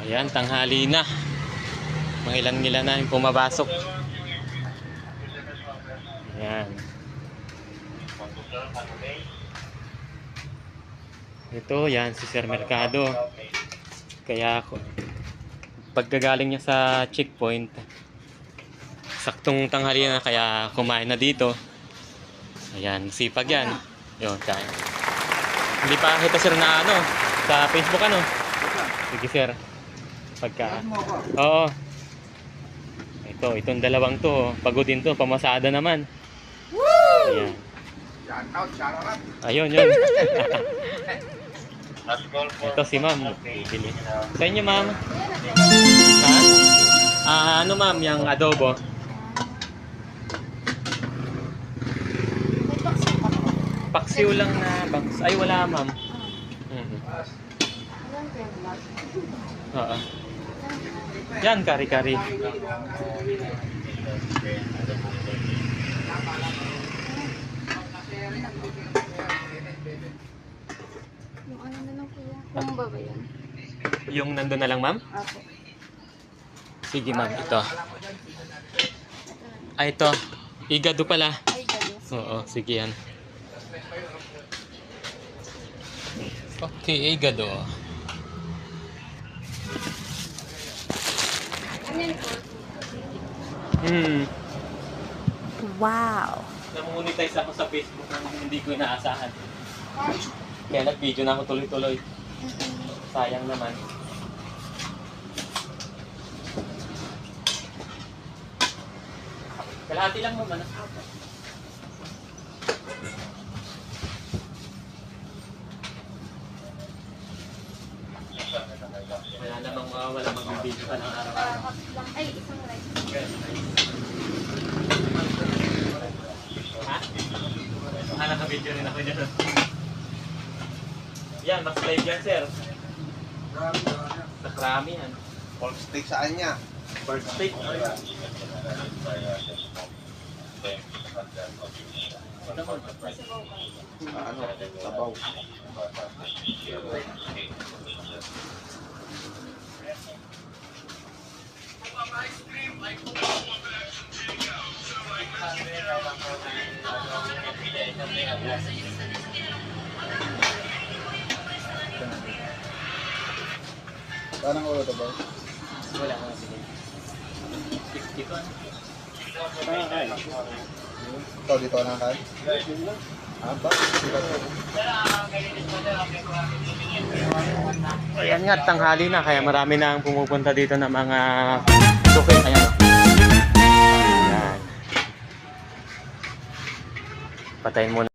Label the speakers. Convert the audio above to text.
Speaker 1: Ayan, tanghali na. Mangilan-ngilan na yung pumapasok. Ayan. Ito, yan, si Sir Mercado. Kaya pagkagaling niya sa checkpoint, saktong tanghali na, kaya kumain na dito. Ayan, sipag yan. Yun, kain. Hindi pa kita sir na sa Facebook Sige sir. Pagka. Oo. Itong dalawang to, pagodin to, pamasada naman. Ayan. Ayun, yun. Ito si ma'am. Bibili. Sa inyo ma'am? Ha? Ano ma'am, yung adobo? Paksiw lang na bangs. Ay, wala ma'am. Oo. Yan, kari-kari.
Speaker 2: Yung ano na lang kuya? Kung ba ba yan?
Speaker 1: Yung nandun na lang ma'am?
Speaker 2: Apo.
Speaker 1: Sige ma'am, ito. Ay, ito. Igado pala.
Speaker 2: Ay, gado.
Speaker 1: Oo, sige yan. Okay, igado.
Speaker 2: Ano yan po?
Speaker 3: Wow.
Speaker 1: Namonetize ako sa Facebook nang hindi ko inaasahan. Kaya nag-video na ako tuloy-tuloy. Sayang naman. Kalahati lang naman. Wala namang mawawala mag-video ka ng araw-araw.
Speaker 2: Ay, isang rice.
Speaker 1: Ha? Naka-video rin ako dyan. Yan, mas live yan, sir. Nakrami yan.
Speaker 4: Pork steak saan niya?
Speaker 1: First steak.
Speaker 4: Ano? Sabaw. Parang ulo to ba?
Speaker 1: Wala ko na sige. 60 to.
Speaker 4: Ito, dito na kain? Ba?
Speaker 1: Ayan nga, tanghali na. Kaya marami na ang pumupunta dito ng mga bukid. Ayan o. Ayan. Patayin muna